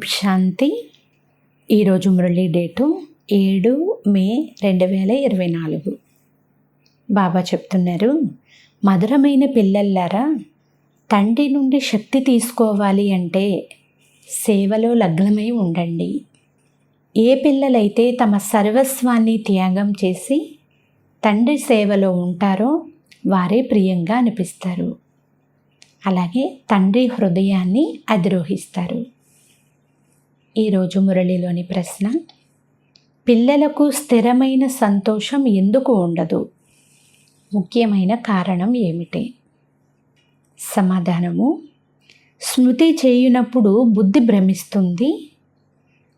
శాంతి. ఈరోజు మురళీ డేటు 7 మే 2024. బాబా చెప్తున్నారు, మధురమైన పిల్లల్లారా, తండ్రి నుండి శక్తి తీసుకోవాలి అంటే సేవలో లగ్నమై ఉండండి. ఏ పిల్లలైతే తమ సర్వస్వాన్ని త్యాగం చేసి తండ్రి సేవలో ఉంటారో వారే ప్రియంగా అనిపిస్తారు. అలాగే తండ్రి హృదయాన్ని అధిరోహిస్తారు. ఈరోజు మురళిలోని ప్రశ్న, పిల్లలకు స్థిరమైన సంతోషం ఎందుకు ఉండదు? ముఖ్యమైన కారణం ఏమిటి? సమాధానము, స్మృతి చేయునప్పుడు బుద్ధి భ్రమిస్తుంది.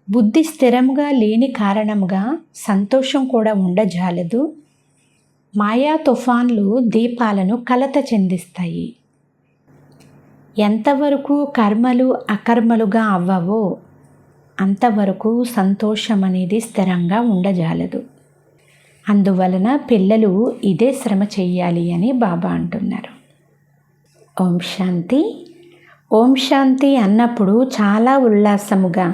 బుద్ధి స్థిరంగా లేని కారణంగా సంతోషం కూడా ఉండజాలదు. మాయా తుఫాన్లు దీపాలను కలత చెందిస్తాయి. ఎంతవరకు కర్మలు అకర్మలుగా అవ్వవో అంతవరకు సంతోషం అనేది స్థిరంగా ఉండజాలదు. అందువలన పిల్లలు ఇదే శ్రమ చెయ్యాలి అని బాబా అంటున్నారు. ఓం శాంతి. ఓం శాంతి అన్నప్పుడు చాలా ఉల్లాసముగా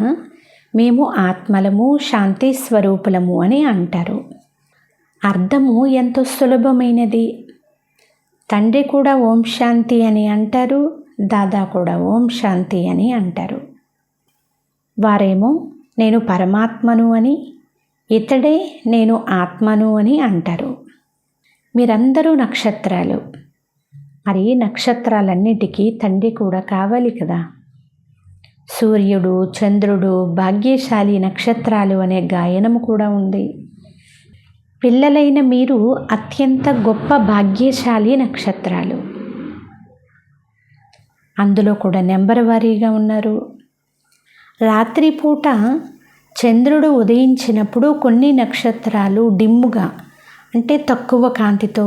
మేము ఆత్మలము, శాంతి స్వరూపులము అని అంటారు. అర్థము ఎంతో సులభమైనది. తండ్రి కూడా ఓం శాంతి అని అంటారు, దాదా కూడా ఓం శాంతి అని అంటారు. వారేమో నేను పరమాత్మను అని, ఇతడే నేను ఆత్మను అని అంటారు. మీరందరూ నక్షత్రాలు. మరి నక్షత్రాలన్నిటికీ తండ్రి కూడా కావాలి కదా. సూర్యుడు, చంద్రుడు భాగ్యశాలి నక్షత్రాలు అనే గాయనము కూడా ఉంది. పిల్లలైన మీరు అత్యంత గొప్ప భాగ్యశాలి నక్షత్రాలు. అందులో కూడా నెంబర్ వారీగా ఉన్నారు. రాత్రిపూట చంద్రుడు ఉదయించినప్పుడు కొన్ని నక్షత్రాలు డిమ్ముగా అంటే తక్కువ కాంతితో,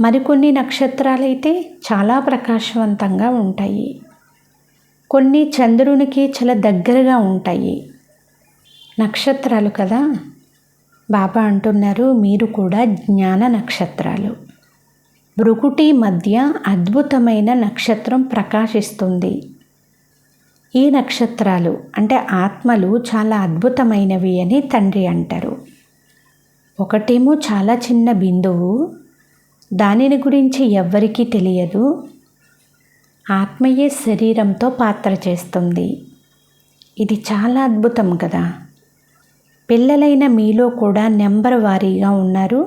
మరికొన్ని నక్షత్రాలైతే చాలా ప్రకాశవంతంగా ఉంటాయి. కొన్ని చంద్రునికి చాలా దగ్గరగా ఉంటాయి. నక్షత్రాలు కదా. బాబా అంటున్నారు, మీరు కూడా జ్ఞాన నక్షత్రాలు. భృకుటి మధ్య అద్భుతమైన నక్షత్రం ప్రకాశిస్తుంది. ఈ నక్షత్రాలు అంటే ఆత్మలు చాలా అద్భుతమైనవి అని తండ్రి అంటారు. ఒకటేమో చాలా చిన్న బిందువు, దానిని గురించి ఎవ్వరికీ తెలియదు. ఆత్మయే శరీరంతో పాత్ర చేస్తుంది. ఇది చాలా అద్భుతం కదా. పిల్లలైన మీలో కూడా నెంబర్ వారీగా ఉన్నారు.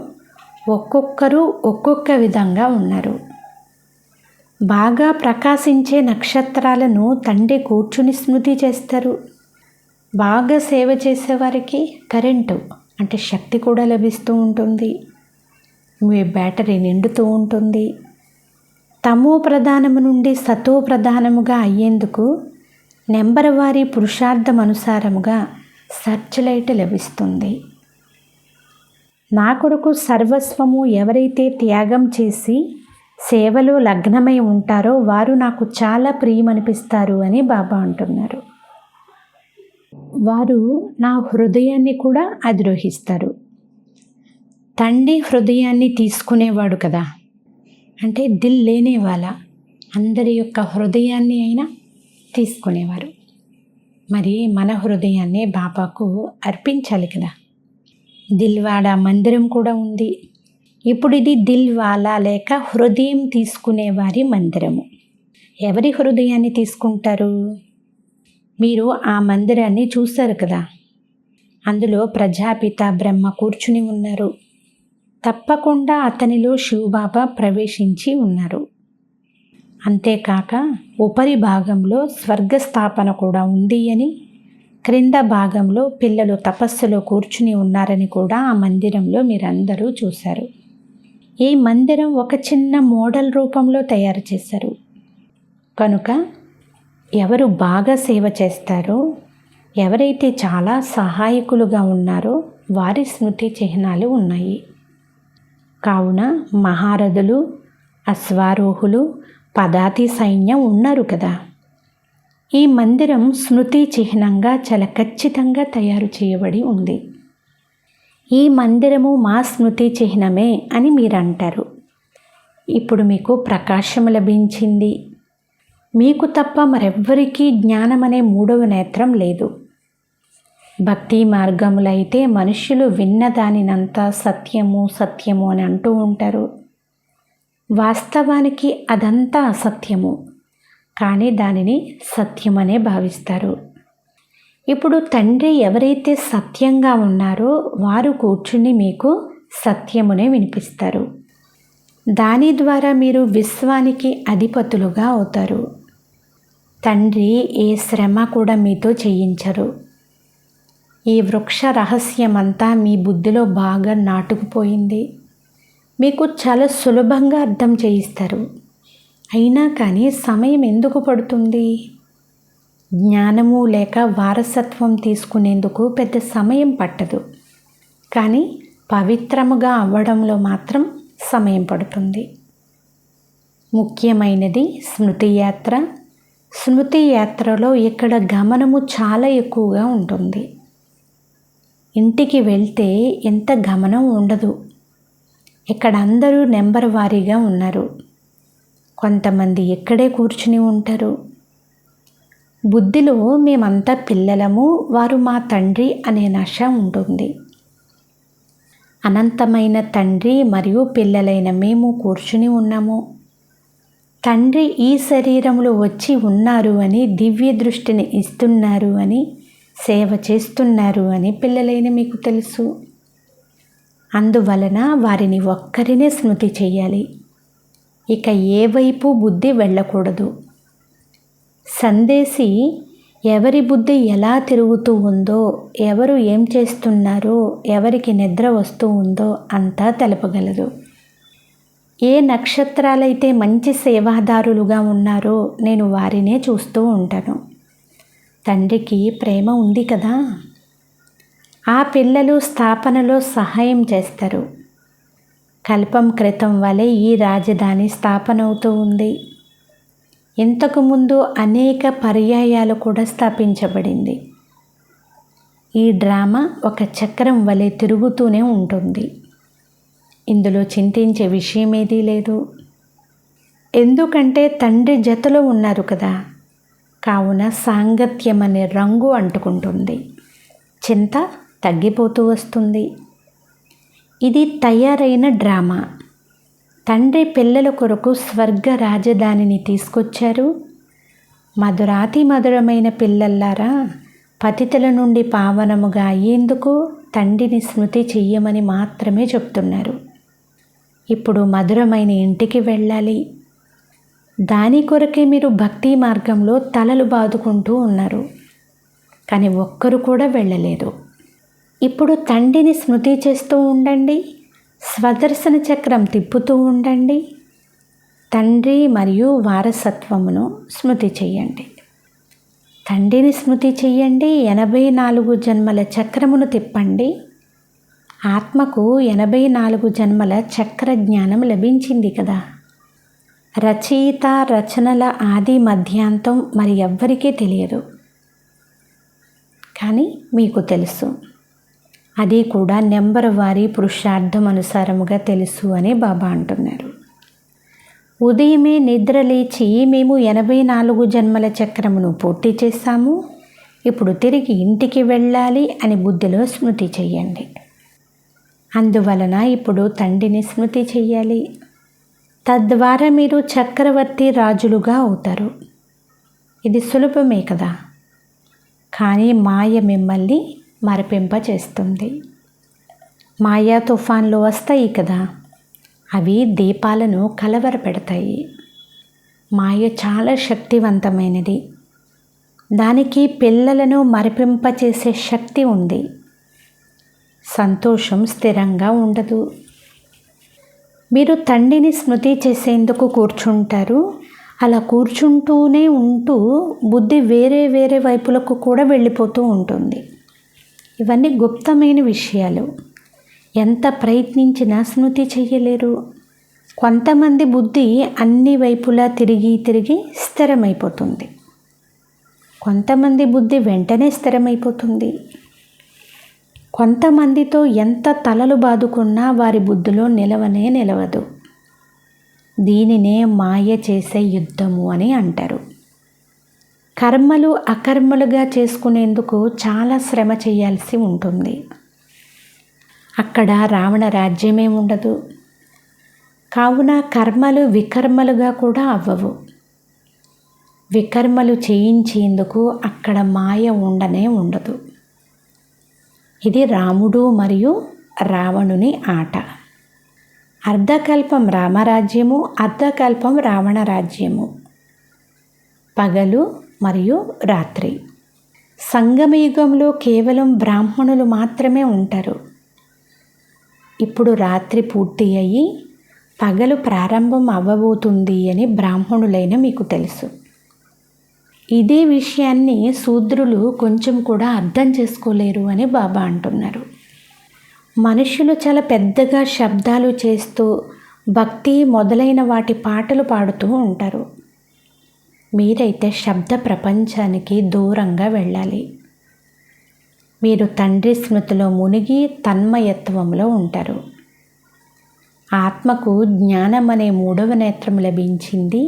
ఒక్కొక్కరు ఒక్కొక్క విధంగా ఉన్నారు. బాగా ప్రకాశించే నక్షత్రాలను తండ్రి కూర్చుని స్మృతి చేస్తారు. బాగా సేవ చేసేవారికి కరెంటు అంటే శక్తి కూడా లభిస్తూ ఉంటుంది. మీ బ్యాటరీ నిండుతూ ఉంటుంది. తమో ప్రధానము నుండి సతో ప్రధానముగా అయ్యేందుకు నెంబర్ వారీ పురుషార్థం అనుసారముగా సర్చ్ లైట్ లభిస్తుంది. నా కొరకు సర్వస్వము ఎవరైతే త్యాగం చేసి సేవలో లగ్నమై ఉంటారో వారు నాకు చాలా ప్రియమనిపిస్తారు అని బాబా అంటున్నారు. వారు నా హృదయాన్ని కూడా అధిరోహిస్తారు. తండ్రి హృదయాన్ని తీసుకునేవాడు కదా, అంటే దిల్ లేనేవాళ్ళ అందరి యొక్క హృదయాన్ని అయినా తీసుకునేవారు. మరి మన హృదయాన్ని బాబాకు అర్పించాలి కదా. దిల్వాడా మందిరం కూడా ఉంది. ఇప్పుడు ఇది దిల్వాలా లేక హృదయం తీసుకునేవారి మందిరము. ఎవరి హృదయాన్ని తీసుకుంటారు? మీరు ఆ మందిరాన్ని చూశారు కదా. అందులో ప్రజాపిత బ్రహ్మ కూర్చుని ఉన్నారు. తప్పకుండా అతనిలో శివబాబా ప్రవేశించి ఉన్నారు. అంతేకాక ఉపరి భాగంలో స్వర్గస్థాపన కూడా ఉంది అని, క్రింద భాగంలో పిల్లలు తపస్సులో కూర్చుని ఉన్నారని కూడా ఆ మందిరంలో మీరందరూ చూశారు. ఈ మందిరం ఒక చిన్న మోడల్ రూపంలో తయారు చేశారు. కనుక ఎవరు బాగా సేవ చేస్తారో, ఎవరైతే చాలా సహాయకులుగా ఉన్నారో వారి స్మృతి చిహ్నాలు ఉన్నాయి. కావున మహారథులు, అశ్వారోహులు, పదాతి సైన్యం ఉన్నారు కదా. ఈ మందిరం స్మృతి చిహ్నంగా చాలా ఖచ్చితంగా తయారు చేయబడి ఉంది. ఈ మందిరము మా స్మృతి చిహ్నమే అని మీరు అంటారు. ఇప్పుడు మీకు ప్రకాశం లభించింది. మీకు తప్ప మరెవ్వరికీ జ్ఞానం అనే మూడవ నేత్రం లేదు. భక్తి మార్గములో అయితే మనుష్యులు విన్నదానినంతా సత్యము సత్యము అని అంటూ ఉంటారు. వాస్తవానికి అదంతా అసత్యము, కానీ దానిని సత్యమనే భావిస్తారు. ఇప్పుడు తండ్రి ఎవరైతే సత్యంగా ఉన్నారో వారు కూర్చుని మీకు సత్యమునే వినిపిస్తారు. దాని ద్వారా మీరు విశ్వానికి అధిపతులుగా అవుతారు. తండ్రి ఏ శ్రమ కూడా మీతో చేయించరు. ఈ వృక్ష రహస్యమంతా మీ బుద్ధిలో బాగా నాటుకుపోయింది. మీకు చాలా సులభంగా అర్థం చేయిస్తారు. అయినా కానీ సమయం ఎందుకు పడుతుంది? జ్ఞానము లేక వారసత్వం తీసుకునేందుకు పెద్ద సమయం పట్టదు, కానీ పవిత్రముగా అవ్వడంలో మాత్రం సమయం పడుతుంది. ముఖ్యమైనది స్మృతి యాత్ర. స్మృతి యాత్రలో ఇక్కడ గమనము చాలా ఎక్కువగా ఉంటుంది. ఇంటికి వెళ్తే ఎంత గమనం ఉండదు. ఇక్కడ అందరూ నెంబర్ వారీగా ఉన్నారు. కొంతమంది ఇక్కడే కూర్చుని ఉంటారు. బుద్ధిలో మేమంతా పిల్లలము, వారు మా తండ్రి అనే నశ ఉంటుంది. అనంతమైన తండ్రి మరియు పిల్లలైన మేము కూర్చుని ఉన్నాము. తండ్రి ఈ శరీరంలో వచ్చి ఉన్నారు అని, దివ్య దృష్టిని ఇస్తున్నారు అని, సేవ చేస్తున్నారు అని పిల్లలైన మీకు తెలుసు. అందువలన వారిని ఒక్కరినే స్మృతి చేయాలి. ఇక ఏ వైపు బుద్ధి వెళ్ళకూడదు. సందేశి ఎవరి బుద్ధి ఎలా తిరుగుతూ ఉందో, ఎవరు ఏం చేస్తున్నారో, ఎవరికి నిద్ర వస్తూ ఉందో అంతా తెలపగలరు. ఏ నక్షత్రాలైతే మంచి సేవాదారులుగా ఉన్నారో నేను వారినే చూస్తూ ఉంటాను. తండ్రికి ప్రేమ ఉంది కదా. ఆ పిల్లలు స్థాపనలో సహాయం చేస్తారు. కల్పం క్రితం వలె ఈ రాజధాని స్థాపన అవుతూ ఉంది. ఇంతకుముందు అనేక పర్యాయాలు కూడా స్థాపించబడింది. ఈ డ్రామా ఒక చక్రం వలె తిరుగుతూనే ఉంటుంది. ఇందులో చింతించే విషయం ఏదీ లేదు. ఎందుకంటే తండ్రి జతలో ఉన్నారు కదా. కావున సాంగత్యం అనే రంగు అంటుకుంటుంది. చింత తగ్గిపోతూ వస్తుంది. ఇది తయారైన డ్రామా. తండ్రి పిల్లల కొరకు స్వర్గ రాజధానిని తీసుకొచ్చారు. మధురాతి మధురమైన పిల్లల్లారా, పతితుల నుండి పావనముగా అయ్యేందుకు తండ్రిని స్మృతి చెయ్యమని మాత్రమే చెప్తున్నారు. ఇప్పుడు మధురమైన ఇంటికి వెళ్ళాలి. దాని కొరకే మీరు భక్తి మార్గంలో తలలు బాదుకుంటూ ఉన్నారు, కానీ ఒక్కరు కూడా వెళ్ళలేదు. ఇప్పుడు తండ్రిని స్మృతి చేస్తూ ఉండండి. స్వదర్శన చక్రం తిప్పుతూ ఉండండి. తండ్రి మరియు వారసత్వమును స్మృతి చెయ్యండి. తండ్రిని స్మృతి చెయ్యండి. 84 జన్మల చక్రమును తిప్పండి. ఆత్మకు 84 జన్మల చక్ర జ్ఞానం లభించింది కదా. రచయిత రచనల ఆది మధ్యాంతం మరి ఎవ్వరికీ తెలియదు, కానీ మీకు తెలుసు. అది కూడా నెంబర్ వారి పురుషార్థం అనుసారముగా తెలుసు అని బాబా అంటున్నారు. ఉదయమే నిద్ర లేచి మేము 84 జన్మల చక్రమును పూర్తి చేశాము, ఇప్పుడు తిరిగి ఇంటికి వెళ్ళాలి అని బుద్ధిలో స్మృతి చెయ్యండి. అందువలన ఇప్పుడు తండ్రిని స్మృతి చెయ్యాలి. తద్వారా మీరు చక్రవర్తి రాజులుగా అవుతారు. ఇది సులభమే కదా, కానీ మాయ మిమ్మల్ని మరపింప చేస్తుంది. మాయా తుఫాన్లు వస్తాయి కదా, అవి దీపాలను కలవరపెడతాయి. మాయ చాలా శక్తివంతమైనది. దానికి పిల్లలను మరపింపచేసే శక్తి ఉంది. సంతోషం స్థిరంగా ఉండదు. మీరు తండ్రిని స్మృతి చేసేందుకు కూర్చుంటారు. అలా కూర్చుంటూనే ఉంటూ బుద్ధి వేరే వేరే వైపులకు కూడా వెళ్ళిపోతూ ఉంటుంది. ఇవన్నీ గుప్తమైన విషయాలు. ఎంత ప్రయత్నించినా స్మృతి చెయ్యలేరు. కొంతమంది బుద్ధి అన్ని వైపులా తిరిగి తిరిగి స్థిరమైపోతుంది. కొంతమంది బుద్ధి వెంటనే స్థిరమైపోతుంది. కొంతమందితో ఎంత తలలు బాదుకున్నా వారి బుద్ధిలో నిలవనే నిలవదు. దీనినే మాయ చేసే యుద్ధము అని అంటారు. కర్మలు అకర్మలుగా చేసుకునేందుకు చాలా శ్రమ చేయాల్సి ఉంటుంది. అక్కడ రావణ రాజ్యమే ఉండదు. కావున కర్మలు వికర్మలుగా కూడా అవ్వవు. వికర్మలు చేయించేందుకు అక్కడ మాయ ఉండనే ఉండదు. ఇది రాముడు మరియు రావణుని ఆట. అర్ధకల్పం రామరాజ్యము, అర్ధకల్పం రావణ రాజ్యము. పగలు మరియు రాత్రి. సంగమయుగంలో కేవలం బ్రాహ్మణులు మాత్రమే ఉంటారు. ఇప్పుడు రాత్రి పూర్తి అయ్యి పగలు ప్రారంభం అవ్వబోతుంది అని బ్రాహ్మణులైన మీకు తెలుసు. ఇదే విషయాన్ని శూద్రులు కొంచెం కూడా అర్థం చేసుకోలేరు అని బాబా అంటున్నారు. మనుషులు చాలా పెద్దగా శబ్దాలు చేస్తూ భక్తి మొదలైన వాటి పాటలు పాడుతూ ఉంటారు. మీరైతే శబ్ద ప్రపంచానికి దూరంగా వెళ్ళాలి. మీరు తండ్రి స్మృతిలో మునిగి తన్మయత్వంలో ఉంటారు. ఆత్మకు జ్ఞానం అనే 3వ నేత్రం లభించింది.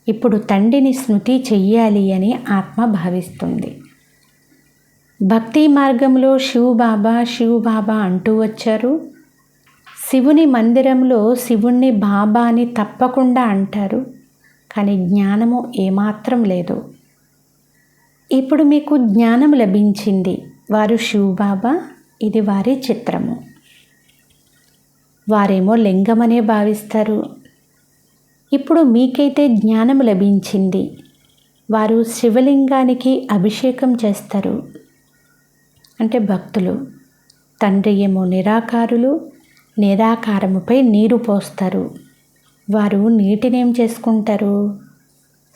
ఇప్పుడు తండ్రిని స్మృతి చెయ్యాలి అని ఆత్మ భావిస్తుంది. భక్తి మార్గంలో శివబాబా శివబాబా అంటూ వచ్చారు. శివుని మందిరంలో శివుణ్ణి బాబా అని తప్పకుండా అంటారు. కానీ జ్ఞానము ఏమాత్రం లేదు. ఇప్పుడు మీకు జ్ఞానం లభించింది. వారు శివబాబా, ఇది వారి చిత్రము. వారేమో లింగమనే భావిస్తారు. ఇప్పుడు మీకైతే జ్ఞానం లభించింది. వారు శివలింగానికి అభిషేకం చేస్తారు. అంటే భక్తులు. తండ్రి ఏమో నిరాకారులు, నిరాకారముపై నీరు పోస్తారు. వారు నీటినేం చేసుకుంటారు?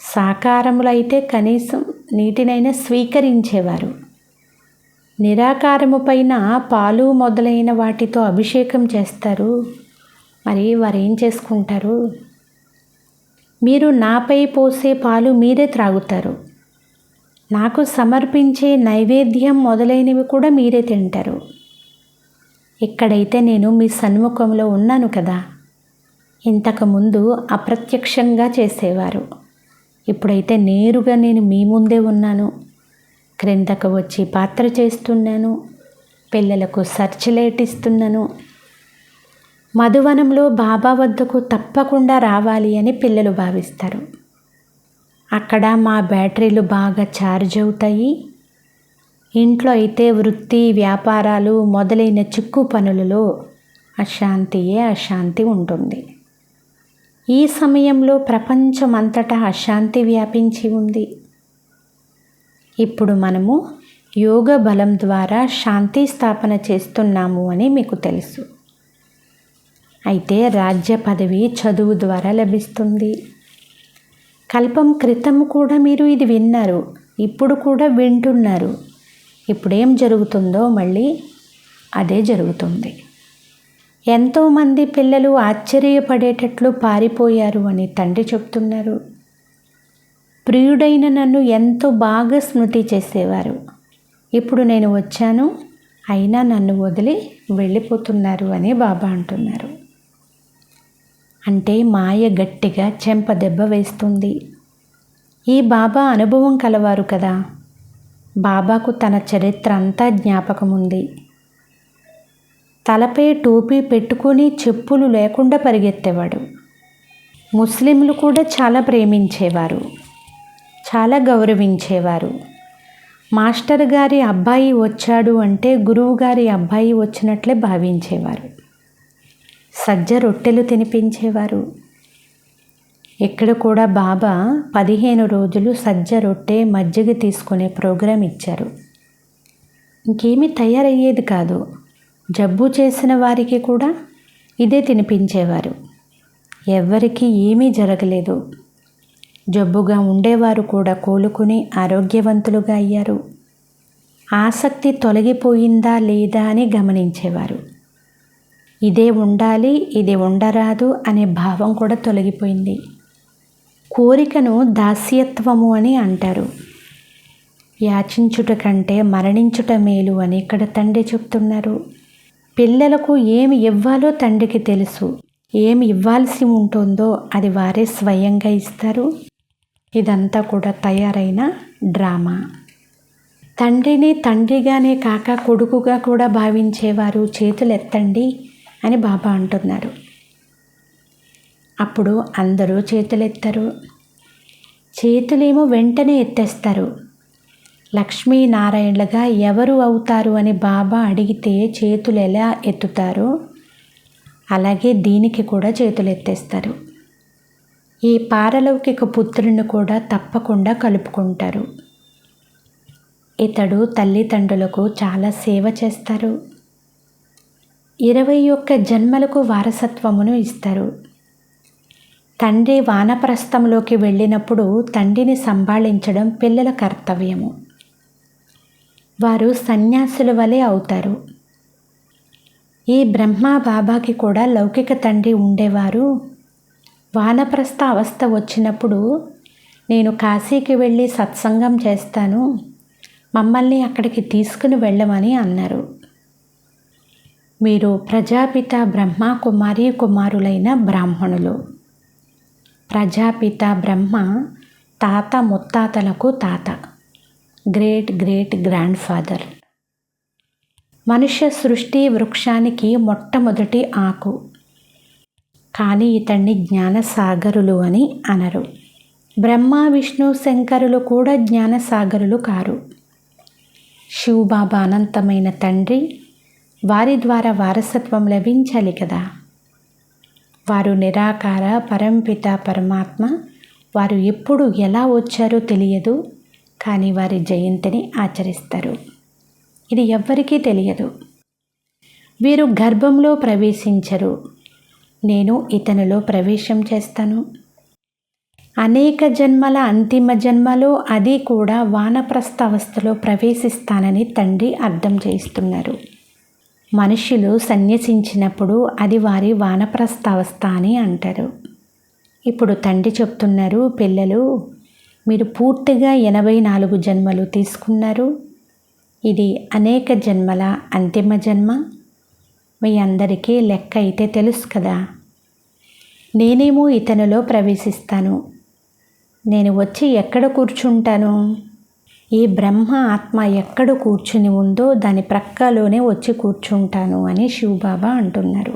సాకారములైతే కనీసం నీటినైనా స్వీకరించేవారు. నిరాకారము పైన పాలు మొదలైన వాటితో అభిషేకం చేస్తారు. మరి వారు ఏం చేసుకుంటారు? మీరు నాపై పోసే పాలు మీరే త్రాగుతారు. నాకు సమర్పించే నైవేద్యం మొదలైనవి కూడా మీరే తింటారు. ఇక్కడైతే నేను మీ సన్ముఖంలో ఉన్నాను కదా. ఇంతకుముందు అప్రత్యక్షంగా చేసేవారు. ఇప్పుడైతే నేరుగా నేను మీ ముందే ఉన్నాను. క్రిందకు వచ్చి పాత్ర చేస్తున్నాను. పిల్లలకు సర్చలైట్ ఇస్తున్నాను. మధువనంలో బాబా వద్దకు తప్పకుండా రావాలి అని పిల్లలు భావిస్తారు. అక్కడ మా బ్యాటరీలు బాగా ఛార్జ్ అవుతాయి. ఇంట్లో అయితే వృత్తి వ్యాపారాలు మొదలైన చిక్కు పనులలో అశాంతియే అశాంతి ఉంటుంది. ఈ సమయంలో ప్రపంచమంతటా అశాంతి వ్యాపించి ఉంది. ఇప్పుడు మనము యోగ బలం ద్వారా శాంతి స్థాపన చేస్తున్నాము అని మీకు తెలుసు. అయితే రాజ్య పదవి చదువు ద్వారా లభిస్తుంది. కల్పం క్రితం కూడా మీరు ఇది విన్నారు. ఇప్పుడు కూడా వింటున్నారు. ఇప్పుడేం జరుగుతుందో మళ్ళీ అదే జరుగుతుంది. ఎంతోమంది పిల్లలు ఆశ్చర్యపడేటట్లు పారిపోయారు అని తండ్రి చెప్తున్నారు. ప్రియుడైన నన్ను ఎంతో బాగా స్మృతి చేసేవారు. ఇప్పుడు నేను వచ్చాను, అయినా నన్ను వదిలి వెళ్ళిపోతున్నారు అని బాబా అంటున్నారు. అంటే మాయ గట్టిగా చెంపదెబ్బ వేస్తుంది. ఈ బాబా అనుభవం కలవారు కదా. బాబాకు తన చరిత్ర అంతా జ్ఞాపకం ఉంది. తలపై టోపీ పెట్టుకొని చెప్పులు లేకుండా పరిగెత్తేవాడు. ముస్లింలు కూడా చాలా ప్రేమించేవారు, చాలా గౌరవించేవారు. మాస్టర్ గారి అబ్బాయి వచ్చాడు అంటే గురువు గారి అబ్బాయి వచ్చినట్లే భావించేవారు. సజ్జ రొట్టెలు తినిపించేవారు. ఇక్కడ కూడా బాబా 15 రోజులు సజ్జ రొట్టె మజ్జిగ తీసుకునే ప్రోగ్రాం ఇచ్చారు. ఇంకేమీ తయారయ్యేది కాదు. జబ్బు చేసిన వారికి కూడా ఇదే తినిపించేవారు. ఎవ్వరికీ ఏమీ జరగలేదు. జబ్బుగా ఉండేవారు కూడా కోలుకుని ఆరోగ్యవంతులుగా అయ్యారు. ఆసక్తి తొలగిపోయిందా లేదా అని గమనించేవారు. ఇదే ఉండాలి, ఇది ఉండరాదు అనే భావం కూడా తొలగిపోయింది. కోరికను దాస్యత్వము అని అంటారు. యాచించుట కంటే మరణించుట మేలు అని ఇక్కడ తండ్రి చెప్తున్నారు. పిల్లలకు ఏమి ఇవ్వాలో తండ్రికి తెలుసు. ఏమి ఇవ్వాల్సి ఉంటుందో అది వారే స్వయంగా ఇస్తారు. ఇదంతా కూడా తయారైన డ్రామా. తండ్రిని తండ్రిగానే కాక కొడుకుగా కూడా భావించేవారు చేతులు ఎత్తండి అని బాబా అంటున్నారు. అప్పుడు అందరూ చేతులెత్తరు. చేతులేమో వెంటనే ఎత్తేస్తారు. లక్ష్మీనారాయణలుగా ఎవరు అవుతారు అని బాబా అడిగితే చేతులు ఎలా ఎత్తుతారో అలాగే దీనికి కూడా చేతులు ఎత్తేస్తారు. ఈ పారలౌకిక పుత్రుని కూడా తప్పకుండా కలుపుకుంటారు. ఇతడు తల్లిదండ్రులకు చాలా సేవ చేస్తారు. 21 జన్మలకు వారసత్వమును ఇస్తారు. తండ్రి వానప్రస్థంలోకి వెళ్ళినప్పుడు తండ్రిని సంభాళించడం పిల్లల కర్తవ్యము. వారు సన్యాసుల వలె అవుతారు. ఈ బ్రహ్మ బాబాకి కూడా లౌకిక తండ్రి ఉండేవారు. వానప్రస్థ అవస్థ వచ్చినప్పుడు నేను కాశీకి వెళ్ళి సత్సంగం చేస్తాను, మమ్మల్ని అక్కడికి తీసుకుని వెళ్ళమని అన్నారు. మీరు ప్రజాపిత బ్రహ్మ కుమారి కుమారులైన బ్రాహ్మణులు. ప్రజాపిత బ్రహ్మ తాత ముత్తాతలకు తాత, గ్రేట్ గ్రేట్ గ్రాండ్ ఫాదర్. మనుష్య సృష్టి వృక్షానికి మొట్టమొదటి ఆకు. కానీ ఇతన్ని జ్ఞానసాగరులు అని అనరు. బ్రహ్మ విష్ణు శంకరులు కూడా జ్ఞానసాగరులు కారు. శివబాబా అనంతమైన తండ్రి, వారి ద్వారా వారసత్వం లభించాలి కదా. వారు నిరాకార పరంపిత పరమాత్మ. వారు ఎప్పుడు ఎలా వచ్చారో తెలియదు, కానీ వారి జయంతిని ఆచరిస్తారు. ఇది ఎవ్వరికీ తెలియదు. వీరు గర్భంలో ప్రవేశించరు. నేను ఇతనిలో ప్రవేశం చేస్తాను. అనేక జన్మల అంతిమ జన్మలో అది కూడా వానప్రస్థ అవస్థలో ప్రవేశిస్తానని తండ్రి అర్థం చేస్తున్నారు. మనుషులు సన్యసించినప్పుడు అది వారి వానప్రస్థ అవస్థ అని అంటారు. ఇప్పుడు తండ్రి చెప్తున్నారు, పిల్లలు మీరు పూర్తిగా 84 జన్మలు తీసుకున్నారు. ఇది అనేక జన్మల అంతిమ జన్మ. మీ అందరికీ లెక్క అయితే తెలుసు కదా. నేనేమో ఇతనిలో ప్రవేశిస్తాను. నేను వచ్చి ఎక్కడ కూర్చుంటాను? ఈ బ్రహ్మ ఆత్మ ఎక్కడ కూర్చుని ఉందో దాని ప్రక్కలోనే వచ్చి కూర్చుంటాను అని శివబాబా అంటున్నారు.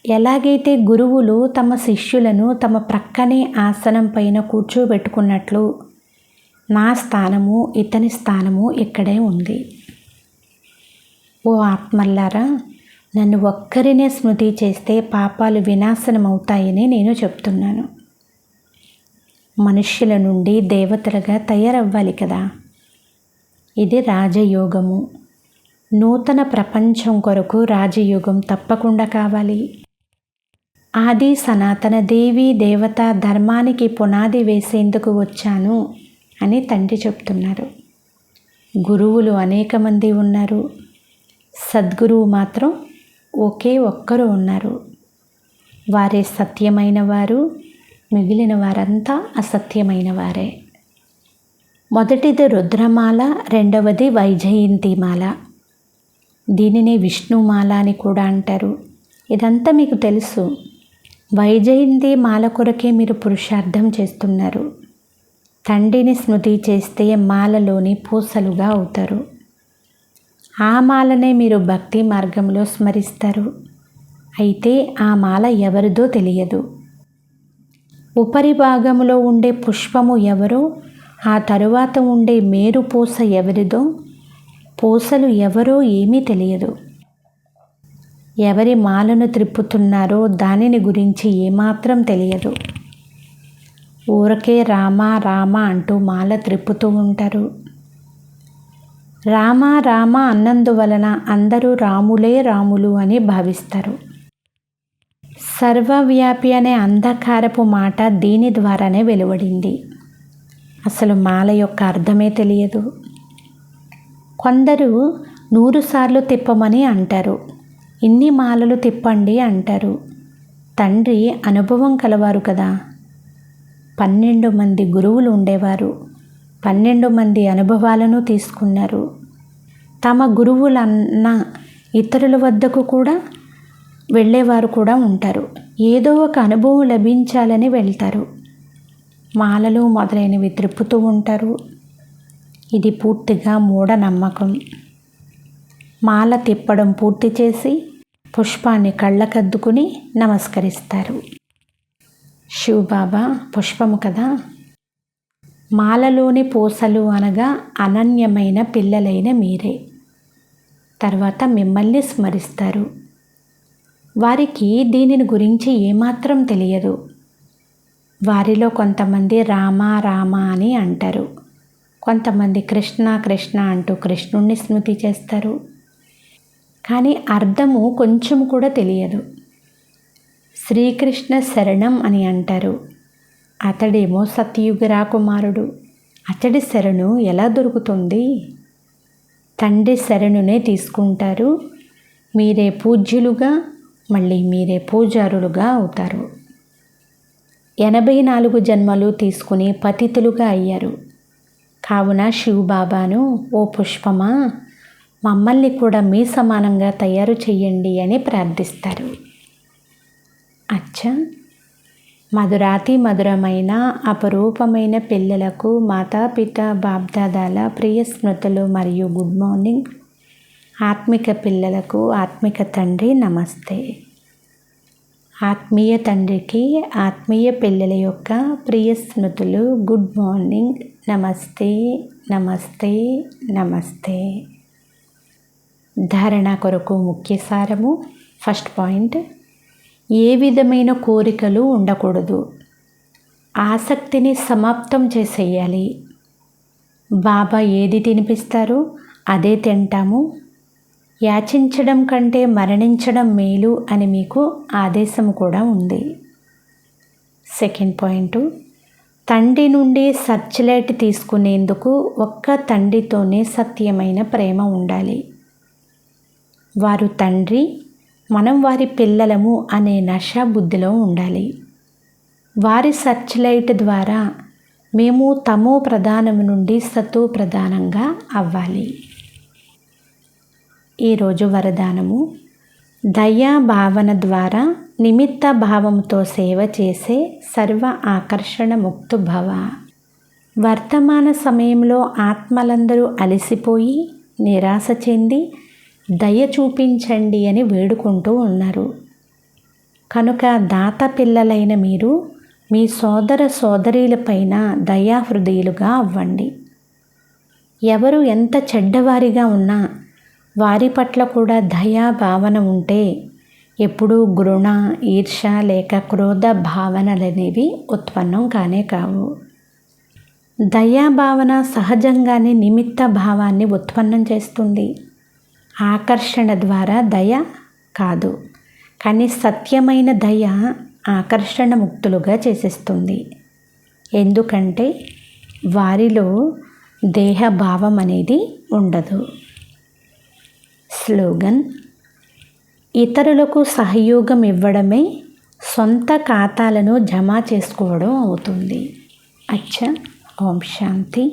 ఎలాగైతే గురువులు తమ శిష్యులను తమ ప్రక్కనే ఆసనం పైన కూర్చోబెట్టుకున్నట్లు నా స్థానము ఇతని స్థానము ఇక్కడే ఉంది. ఓ ఆత్మల్లారా, నన్ను ఒక్కరినే స్మృతి చేస్తే పాపాలు వినాశనం అవుతాయని నేను చెప్తున్నాను. మనుష్యుల నుండి దేవతలుగా తయారవ్వాలి కదా. ఇది రాజయోగము. నూతన ప్రపంచం కొరకు రాజయోగం తప్పకుండా కావాలి. ఆది సనాతన దేవి దేవత ధర్మానికి పునాది వేసేందుకు వచ్చాను అని తండ్రి చెప్తున్నారు. గురువులు అనేక మంది ఉన్నారు. సద్గురువు మాత్రం ఒకే ఒక్కరు ఉన్నారు. వారే సత్యమైన వారు, మిగిలిన వారంతా అసత్యమైన వారే. మొదటిది రుద్రమాల, రెండవది వైజయంతిమాల. దీనినే విష్ణుమాల అని కూడా అంటారు. ఇదంతా మీకు తెలుసు. వైజయంతి మాల కొరకే మీరు పురుషార్థం చేస్తున్నారు. తండ్రిని స్మృతి చేస్తే మాలలోని పూసలుగా అవుతారు. ఆ మాలనే మీరు భక్తి మార్గంలో స్మరిస్తారు. అయితే ఆ మాల ఎవరిదో తెలియదు. ఉపరి భాగంలో ఉండే పుష్పము ఎవరో, ఆ తరువాత ఉండే మేరు పూస ఎవరిదో, పూసలు ఎవరో ఏమీ తెలియదు. ఎవరి మాలను త్రిప్పుతున్నారో దానిని గురించి ఏమాత్రం తెలియదు. ఊరకే రామ రామ అంటూ మాల త్రిప్పుతూ ఉంటారు. రామ రామ అన్నందువలన అందరూ రాములే రాములు అని భావిస్తారు. సర్వవ్యాపి అనే అంధకారపు మాట దీని ద్వారానే వెలువడింది. అసలు మాల యొక్క అర్థమే తెలియదు. కొందరు 100 సార్లు తిప్పమని అంటారు. ఇన్ని మాలలు తిప్పండి అంటారు. తండ్రి అనుభవం కలవారు కదా. 12 మంది గురువులు ఉండేవారు. 12 మంది అనుభవాలను తీసుకున్నారు. తమ గురువులన్న ఇతరుల వద్దకు కూడా వెళ్ళేవారు కూడా ఉంటారు. ఏదో ఒక అనుభవం లభించాలని వెళ్తారు. మాలలు మొదలైనవి త్రిప్పుతూ ఉంటారు. ఇది పూర్తిగా మూఢనమ్మకం. మాల తిప్పడం పూర్తి చేసి పుష్పాన్ని కళ్ళకద్దుకుని నమస్కరిస్తారు. శివబాబా పుష్పము కదా. మాలలోని పూసలు అనగా అనన్యమైన పిల్లలైన మీరే. తర్వాత మిమ్మల్ని స్మరిస్తారు. వారికి దీనిని గురించి ఏమాత్రం తెలియదు. వారిలో కొంతమంది రామ రామ అని అంటారు. కొంతమంది కృష్ణ కృష్ణ అంటూ కృష్ణుణ్ణి స్మృతి చేస్తారు. కానీ అర్థము కొంచెం కూడా తెలియదు. శ్రీకృష్ణ శరణం అని అంటారు. అతడేమో సత్యయుగ రాకుమారుడు. అతడి శరణు ఎలా దొరుకుతుంది? తండ్రి శరణునే తీసుకుంటారు. మీరే పూజ్యులుగా మళ్ళీ మీరే పూజారులుగా అవుతారు. 84 జన్మలు తీసుకుని పతితులుగా అయ్యారు. కావున శివబాబాను, ఓ పుష్పమా, మమ్మల్ని కూడా మీ సమానంగా తయారు చెయ్యండి అని ప్రార్థిస్తారు. అచ్చా, మధురాతి మధురమైన అపరూపమైన పిల్లలకు మాతాపిత బాబ్దాదాల ప్రియ స్మృతులు మరియు గుడ్ మార్నింగ్. ఆత్మిక పిల్లలకు ఆత్మిక తండ్రి నమస్తే. ఆత్మీయ తండ్రికి ఆత్మీయ పిల్లల యొక్క ప్రియ స్మృతులు గుడ్ మార్నింగ్. నమస్తే నమస్తే నమస్తే. ధారణ కొరకు ముఖ్య సారము. ఫస్ట్ పాయింట్, ఏ విధమైన కోరికలు ఉండకూడదు. ఆసక్తిని సమాప్తం చేసేయాలి. బాబా ఏది తినిపిస్తారో అదే తింటాము. యాచించడం కంటే మరణించడం మేలు అని మీకు ఆదేశం కూడా ఉంది. సెకండ్ పాయింట్, తండ్రి నుండి సర్చ్లైట్ తీసుకునేందుకు ఒక్క తండ్రితోనే సత్యమైన ప్రేమ ఉండాలి. వారు తండ్రి, మనం వారి పిల్లలము అనే నష బుద్ధిలో ఉండాలి. వారి సర్చ్లైట్ ద్వారా మేము తమో ప్రధానం నుండి సతో ప్రధానంగా అవ్వాలి. ఈరోజు వరదానము, దయా భావన ద్వారా నిమిత్త భావంతో సేవ చేసే సర్వ ఆకర్షణ ముక్తు భవ. వర్తమాన సమయంలో ఆత్మలందరూ అలసిపోయి నిరాశ చెంది దయ చూపించండి అని వేడుకుంటూ ఉన్నారు. కనుక దాత పిల్లలైన మీరు మీ సోదర సోదరీలపైన దయాహృదయులుగా అవ్వండి. ఎవరు ఎంత చెడ్డవారిగా ఉన్నా వారి పట్ల కూడా దయా భావన ఉంటే ఎప్పుడూ గుణ, ఈర్ష లేక క్రోధ భావనలనేవి ఉత్పన్నం కానే కావు. దయాభావన సహజంగానే నిమిత్త భావాన్ని ఉత్పన్నం చేస్తుంది. ఆకర్షణ ద్వారా దయ కాదు, కానీ సత్యమైన దయ ఆకర్షణ ముక్తులుగా చేసేస్తుంది. ఎందుకంటే వారిలో దేహభావం అనేది ఉండదు. స్లోగన్, ఇతరులకు సహయోగం ఇవ్వడమే సొంత ఖాతాలను జమ చేసుకోవడం అవుతుంది. అచ్చా, ఓం శాంతి.